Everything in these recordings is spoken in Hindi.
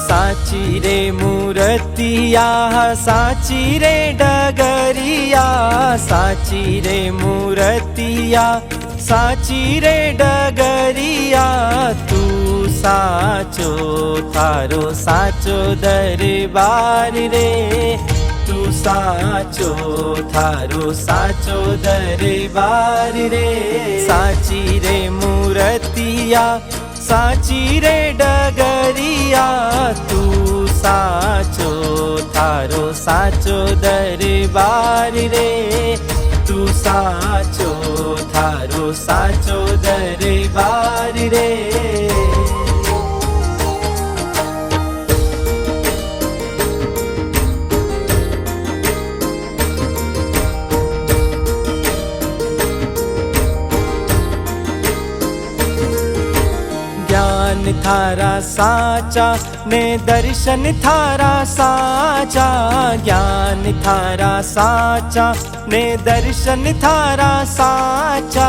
साची रे मूर्तिया साची रे डगरिया, साची रे मूर्तिया साची रे डगरिया, तू साचो थारो साचो दरबार रे, तू साचो थारो साचो दरबार रे। साची रे मूर्तिया साची रे डगरिया, तू साचो थारो साचो दरबार रे, तू साचो थारो साचो दरबार रे। ज्ञान थारा साचा ने दर्शन थारा साचा, ज्ञान थारा साचा ने दर्शन थारा साचा,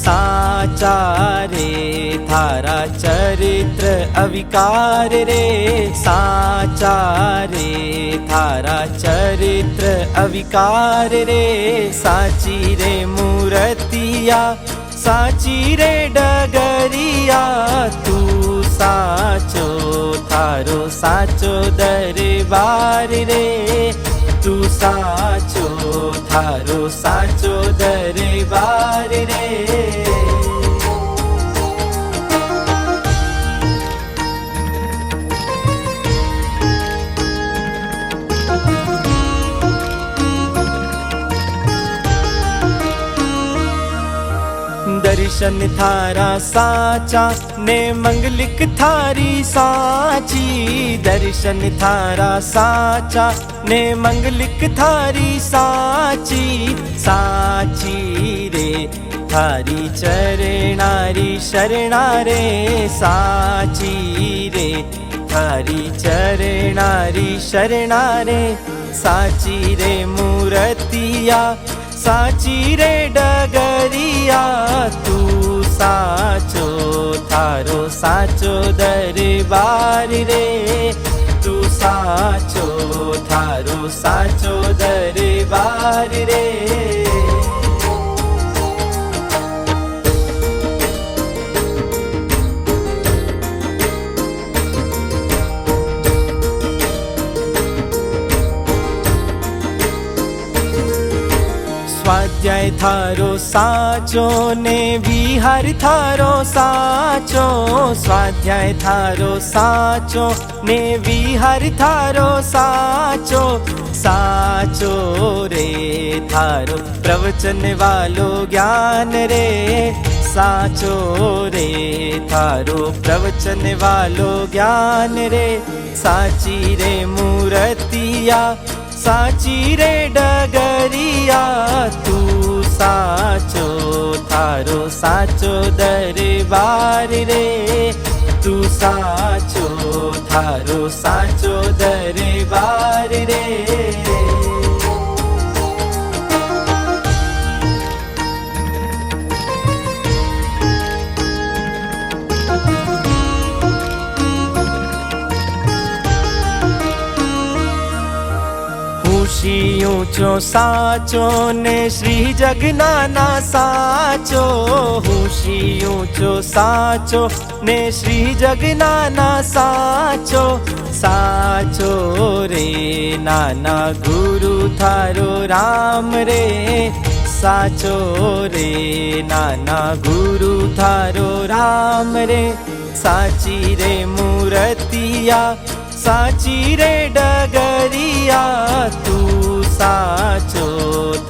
साचा रे थारा चरित्र अविकार रे, साचा रे थारा चरित्र अविकार रे। साची रे मूर्तिया साची रे डगरिया, तू साचो थारो साचो दरबार रे, तू साचो थारो साचो दरबार रे। दर्शन थारा साचा ने मंगलिक थारी साची, दर्शन थारा साचा ने मंगलिक थारी साची, साची रे थारी चरणारी शरणा रे, साची रे थारी चरणारी शरणा रे। साची रे मूर्तिया साची रे डगरिया, तू साचो थारो साचो दरबार रे, तू साचो थारो साचो दरबार रे। स्वाध्याय थारो साचो ने विहार थारो साचो, स्वाध्याय थारो साचो ने विहार थारो साचो, साचो रे थारो प्रवचन वालो ज्ञान रे, साचो रे थारो प्रवचन वालो ज्ञान रे। साची रे मूर्तिया साची रे डगरिया, तू साचो थारो साचो दरबार रे, तू साचो थारो साचो दरबार रे। ऊंची ऊंचो साचो ने श्री जगनाना साचो, ऊंची ऊंचो साचो ने श्री जगनाना साचो, साचो रे नाना गुरु थारो राम रे, साचो रे नाना गुरु थारो राम रे। साची रे मूर्तिया साची रे डगरिया, तू साचो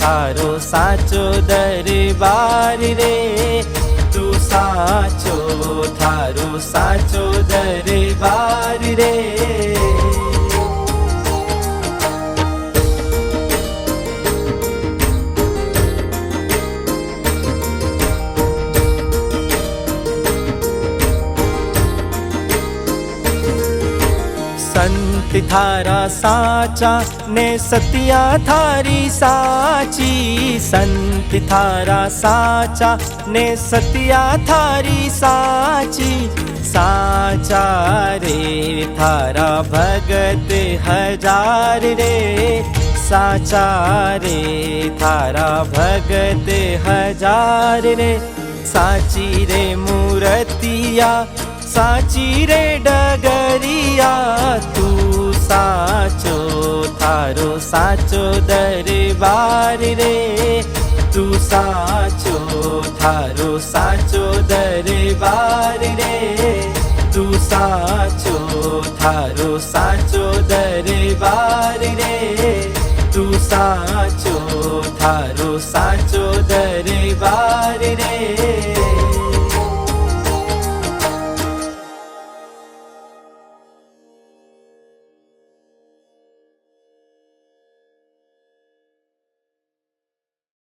थारो साचो दरबार रे, तू साचो थारो साचो दरबार रे। संत थारा साचा ने सतिया थारी साची, संत थारा साचा ने सतिया थारी साची, साचा रे थारा भगत हजार रे साचा रे थारा भगत हजार रे साची रे मूर्तिया साची रे डगरिया तू साचो थारो साचो दरबार रे तू साचो थारो साचो दरबार रे तू साचो थारो साचो दरबार रे तू साचो थारो साचो दरबार रे।